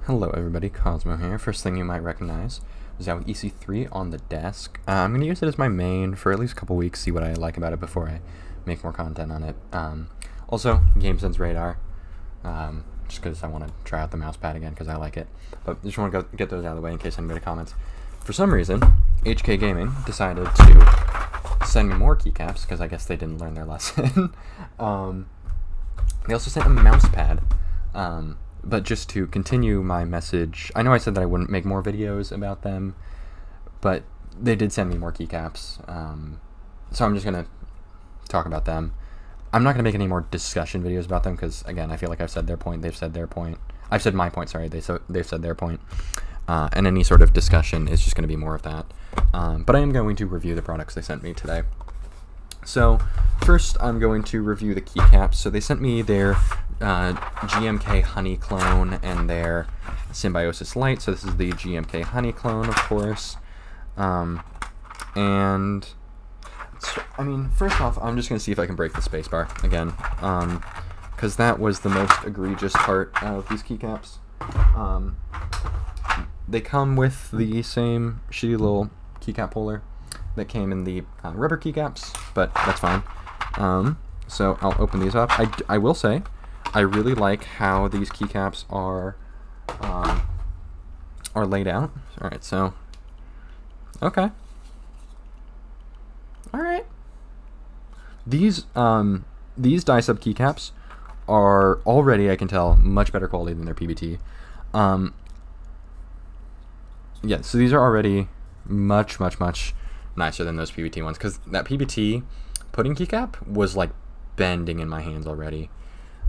Hello everybody, Cosmo here. First thing you might recognize is our EC3 on the desk. I'm going to use it as my main for at least a couple weeks, see what I like about it before I make more content on it. Also, GameSense Radar, just because I want to try out the mousepad again because I like it. But just want to get those out of the way in case anybody comments. For some reason, HK Gaming decided to send me more keycaps because I guess they didn't learn their lesson. They also sent a mousepad. But just to continue my message, I know I said that I wouldn't make more videos about them, but they did send me more keycaps, so I'm just going to talk about them. I'm not going to make any more discussion videos about them because, again, I feel like I've said their point, they've said their point. I've said my point, sorry, they've said their point, and any sort of discussion is just going to be more of that. But I am going to review the products they sent me today. So, first I'm going to review the keycaps. So they sent me their GMK Honey clone and their Symbiosis Light. So this is the GMK Honey clone, of course. And, so, I mean, first off, I'm just going to see if I can break the spacebar again. Because that was the most egregious part of these keycaps. They come with the same shitty little keycap holder that came in the rubber keycaps, but that's fine. So I'll open these up. I will say, I really like how these keycaps are laid out. All right, so okay, all right. These die-sub keycaps are already, I can tell, much better quality than their PBT. Yeah, so these are already much nicer than those PBT ones, because that PBT pudding keycap was like bending in my hands already.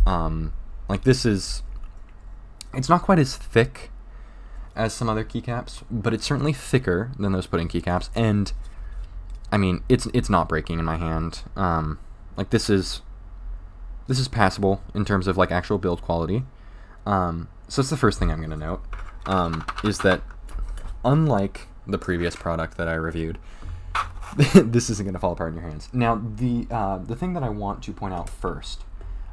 Like this is, it's not quite as thick as some other keycaps, but it's certainly thicker than those pudding keycaps, and I mean it's not breaking in my hand. Like this is passable in terms of like actual build quality. So that's the first thing I'm gonna note, is that unlike the previous product that I reviewed, this isn't going to fall apart in your hands. Now, the thing that I want to point out first,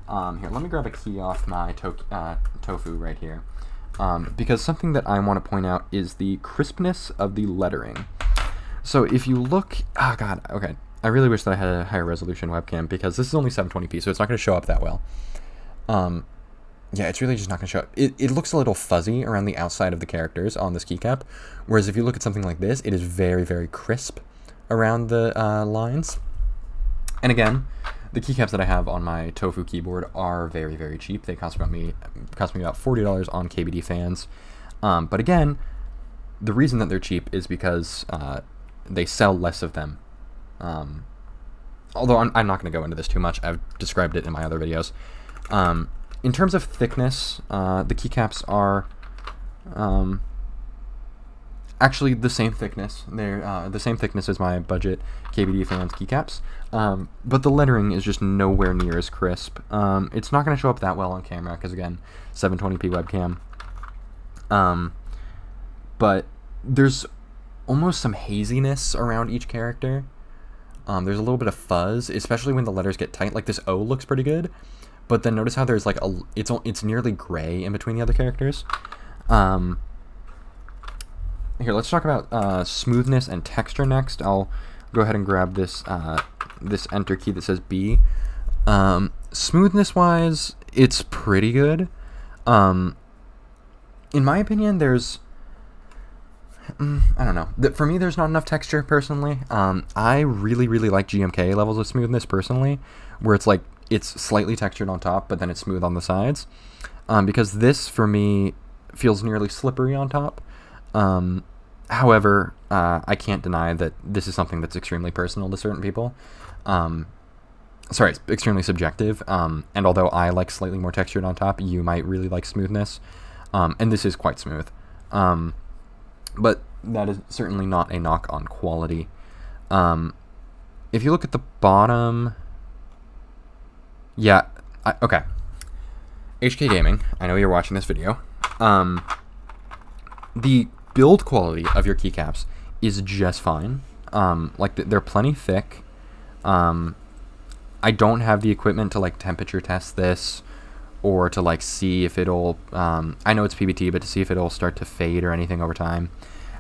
here, let me grab a key off my tofu right here, because something that I want to point out is the crispness of the lettering. So if you look, oh god, okay, I really wish that I had a higher resolution webcam, because this is only 720p, so it's not going to show up that well. Yeah, it's really just not going to show up. It looks a little fuzzy around the outside of the characters on this keycap, whereas if you look at something like this, it is very crisp around the lines. And again, the keycaps that I have on my Tofu keyboard are very cheap. They cost me about $40 on KBD Fans. But again, the reason that they're cheap is because they sell less of them. Although I'm not going to go into this too much. I've described it in my other videos. In terms of thickness, the keycaps are actually the same thickness. They're the same thickness as my budget KBD Fans keycaps, but the lettering is just nowhere near as crisp. It's not going to show up that well on camera because, again, 720p webcam. But there's almost some haziness around each character. There's a little bit of fuzz, especially when the letters get tight. Like this O looks pretty good. But then notice how there's like it's nearly gray in between the other characters. Here, let's talk about smoothness and texture next. I'll go ahead and grab this this enter key that says B. Smoothness wise, it's pretty good. In my opinion, there's I don't know. For me, there's not enough texture personally. I really like GMK levels of smoothness personally, where it's like it's slightly textured on top, but then it's smooth on the sides. Because this, for me, feels nearly slippery on top. However, I can't deny that this is something that's extremely personal to certain people. Sorry, it's extremely subjective. And although I like slightly more textured on top, you might really like smoothness. And this is quite smooth. But that is certainly not a knock on quality. If you look at the bottom... Yeah, okay. HK Gaming, I know you're watching this video. The build quality of your keycaps is just fine. Like, they're plenty thick. I don't have the equipment to, like, temperature test this or to like see if it'll, I know it's PBT, but to see if it'll start to fade or anything over time.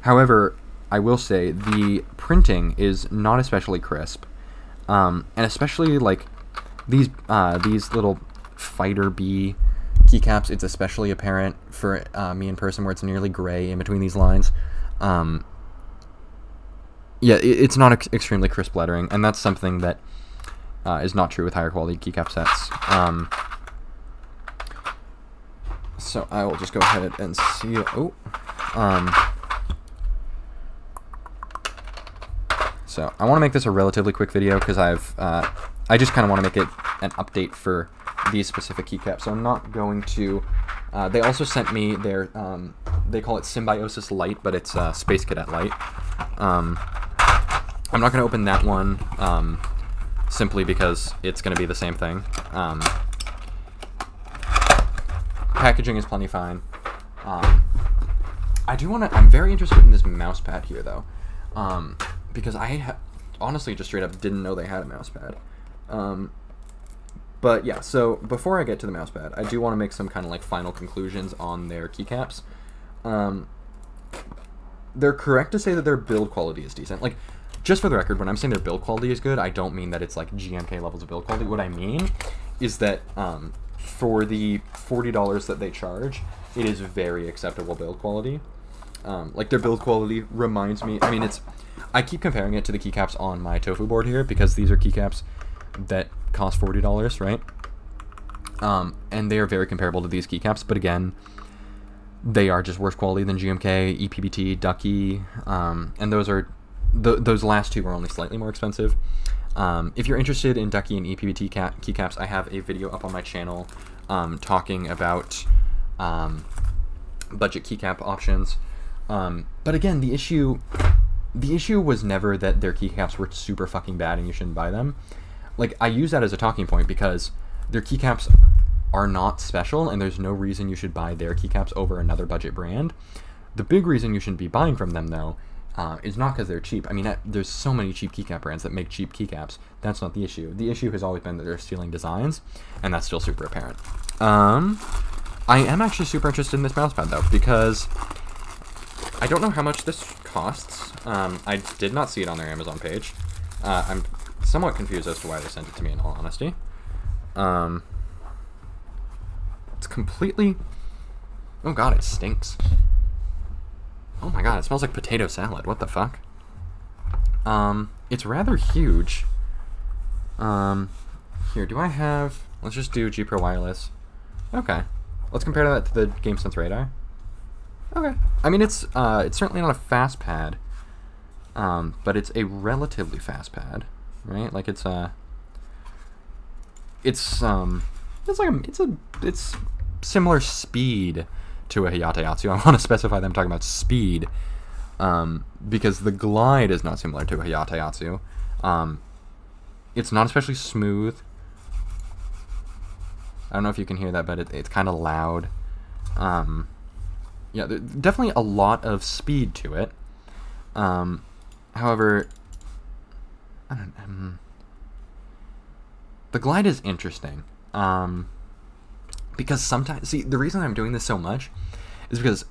However, I will say the printing is not especially crisp, and especially like these little fighter bee keycaps, it's especially apparent for me in person, where it's nearly gray in between these lines. Yeah, it's not extremely crisp lettering, and that's something that is not true with higher quality keycap sets. So I will just go ahead and see. So I want to make this a relatively quick video because I just kind of want to make it an update for these specific keycaps. So I'm not going to. They also sent me their. They call it Symbiosis Lite, but it's Space Cadet Lite. I'm not going to open that one simply because it's going to be the same thing. Packaging is plenty fine. I do want to. I'm very interested in this mouse pad here, though, because I honestly just straight up didn't know they had a mouse pad. But yeah, so before I get to the mouse pad, I do want to make some kind of like final conclusions on their keycaps. They're correct to say that their build quality is decent. Like, just for the record, when I'm saying their build quality is good, I don't mean that it's like GMK levels of build quality. What I mean is that for the $40 that they charge, it is very acceptable build quality. Like, their build quality reminds me, I mean, I keep comparing it to the keycaps on my Tofu board here, because these are keycaps that cost $40, right? And they are very comparable to these keycaps, but again, they are just worse quality than GMK, EPBT, Ducky, and those last two are only slightly more expensive. If you're interested in Ducky and EPBT keycaps, I have a video up on my channel talking about budget keycap options. But again, the issue was never that their keycaps were super fucking bad and you shouldn't buy them. Like, I use that as a talking point because their keycaps are not special, and there's no reason you should buy their keycaps over another budget brand. The big reason you shouldn't be buying from them, though, is not because they're cheap. I mean, there's so many cheap keycap brands that make cheap keycaps. That's not the issue. The issue has always been that they're stealing designs, and that's still super apparent. I am actually super interested in this mousepad, though, because I don't know how much this costs. I did not see it on their Amazon page. I'm somewhat confused as to why they sent it to me, in all honesty. It's completely... Oh god, it stinks. Oh my god, it smells like potato salad. What the fuck? It's rather huge. Here, do I have... Let's just do G Pro Wireless. Okay. Let's compare that to the GameSense Radar. Okay. I mean, it's certainly not a fast pad, but it's a relatively fast pad, right? Like, it's similar speed to a Hayate Yatsu. I want to specify that I'm talking about speed, because the glide is not similar to a Hayate Yatsu. It's not especially smooth. I don't know if you can hear that, but it's kind of loud. Yeah, there's definitely a lot of speed to it. However, the glide is interesting. Because sometimes, see, the reason I'm doing this so much is because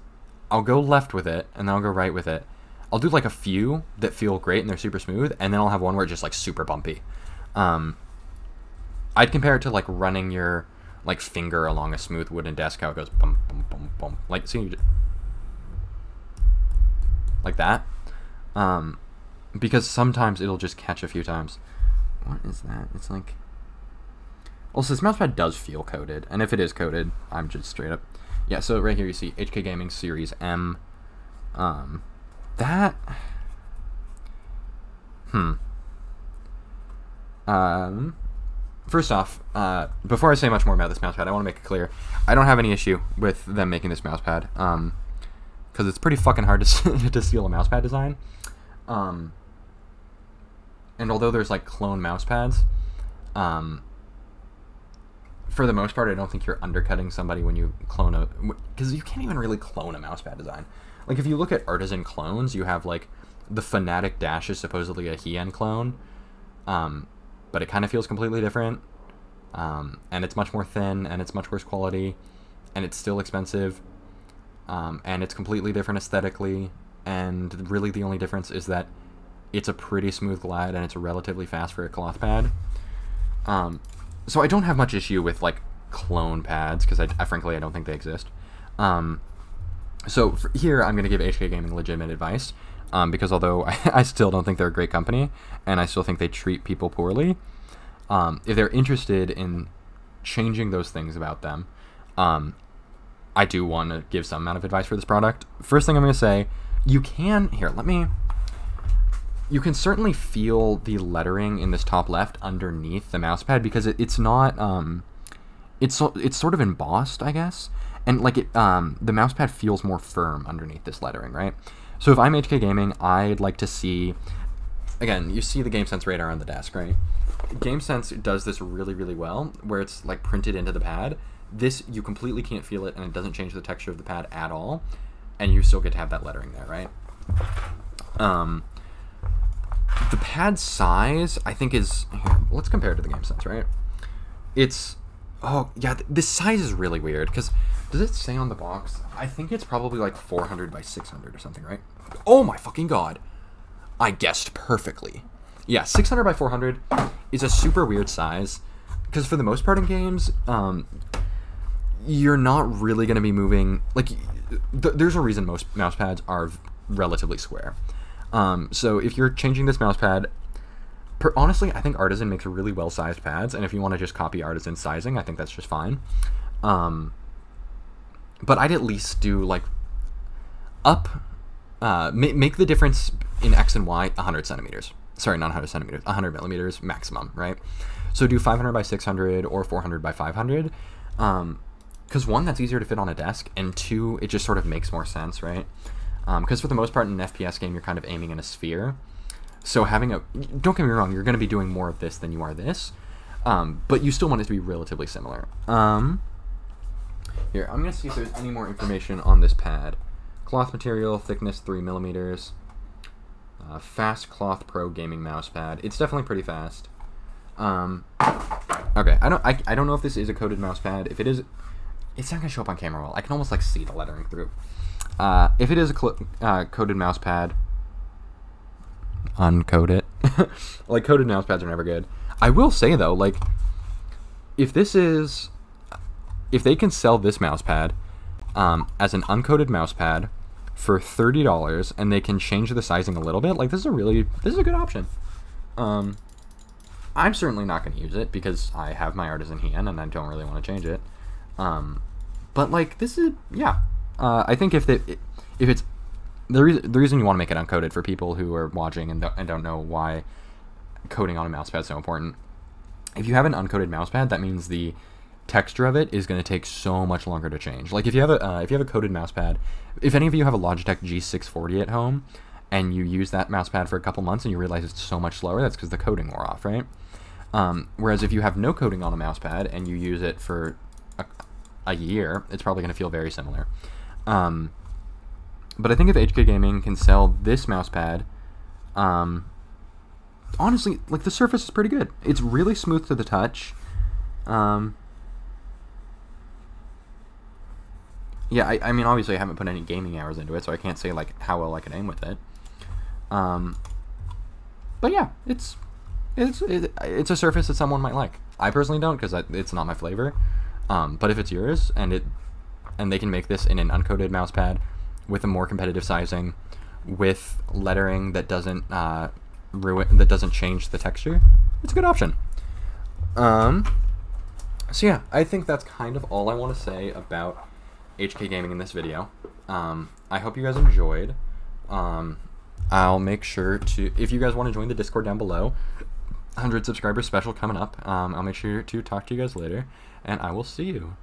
I'll go left with it, and then I'll go right with it. I'll do like a few that feel great and they're super smooth, and then I'll have one where it's just like super bumpy. I'd compare it to like running your like finger along a smooth wooden desk, how it goes bump, bump, bump, bump. Like, see, like that. Because sometimes it'll just catch a few times. What is that? It's like... Also, this mousepad does feel coated, and if it is coated, I'm just straight up... Yeah, so right here you see HK Gaming Series M. That... First off, before I say much more about this mousepad, I want to make it clear, I don't have any issue with them making this mousepad, because it's pretty fucking hard to, to steal a mousepad design. And although there's like clone mousepads, for the most part, I don't think you're undercutting somebody when you clone a... Because you can't even really clone a mousepad design. Like, if you look at artisan clones, you have, like, the Fnatic Dash is supposedly a Hien clone, but it kind of feels completely different. and it's much more thin, and it's much worse quality, and it's still expensive, and it's completely different aesthetically, and really the only difference is that it's a pretty smooth glide, and it's relatively fast for a cloth pad. So I don't have much issue with like clone pads, because I frankly I don't think they exist. So here I'm going to give HK Gaming legitimate advice, because although I still don't think they're a great company, and I still think they treat people poorly, if they're interested in changing those things about them, I do want to give some amount of advice for this product. First thing I'm going to say, you can certainly feel the lettering in this top left underneath the mousepad, because it's not, it's sort of embossed, I guess. And like the mousepad feels more firm underneath this lettering, right? So if I'm HK Gaming, I'd like to see, again, you see the GameSense radar on the desk, right? GameSense does this really, really well, where it's like printed into the pad. This, you completely can't feel it, and it doesn't change the texture of the pad at all, and you still get to have that lettering there, right? The pad size, I think, is, here, let's compare it to the GameSense, right? It's, oh yeah, this size is really weird, because does it say on the box? I think it's probably like 400 by 600 or something, right? Oh my fucking god. I guessed perfectly. Yeah, 600 by 400 is a super weird size, because for the most part in games, you're not really going to be moving, like, there's a reason most mouse pads are relatively square. So if you're changing this mouse pad, honestly, I think Artisan makes really well-sized pads, and if you want to just copy Artisan sizing, I think that's just fine. But I'd at least do, like, make the difference in X and Y 100 centimeters. Sorry, not 100 centimeters, 100 millimeters maximum, right? So do 500 by 600 or 400 by 500. Because one, that's easier to fit on a desk, and two, it just sort of makes more sense, right? Because for the most part in an FPS game, you're kind of aiming in a sphere. So having don't get me wrong, you're going to be doing more of this than you are this, but you still want it to be relatively similar. Here, I'm going to see if there's any more information on this pad. Cloth material, thickness 3 millimeters. Fast Cloth Pro gaming mouse pad. It's definitely pretty fast. Okay, I don't know if this is a coated mouse pad. If it is, it's not going to show up on camera well. I can almost like see the lettering through. If it is a coated mouse pad, uncode it. Like, coated mouse pads are never good. I will say though, like, if they can sell this mouse pad as an uncoated mouse pad for $30, and they can change the sizing a little bit, like, this is a good option. I'm certainly not going to use it because I have my Artisan hand and I don't really want to change it. But like, this is, yeah. I think if it's the reason you want to make it uncoated, for people who are watching and don't know why coating on a mousepad is so important. If you have an uncoated mousepad, that means the texture of it is going to take so much longer to change. Like, if you have a coated mousepad, if any of you have a Logitech G640 at home and you use that mousepad for a couple months and you realize it's so much slower, that's because the coating wore off, right? Whereas if you have no coating on a mousepad and you use it for a year, it's probably going to feel very similar. But I think if HK Gaming can sell this mousepad, honestly, like, the surface is pretty good. It's really smooth to the touch. Yeah, I mean, obviously I haven't put any gaming hours into it, so I can't say, like, how well I can aim with it. But yeah, it's a surface that someone might like. I personally don't, because it's not my flavor. But if it's yours, and they can make this in an uncoated mousepad with a more competitive sizing, with lettering that doesn't change the texture, it's a good option. So yeah, I think that's kind of all I want to say about HK Gaming in this video. I hope you guys enjoyed. I'll make sure to, if you guys want to join the Discord down below, 100 subscribers special coming up. I'll make sure to talk to you guys later, and I will see you.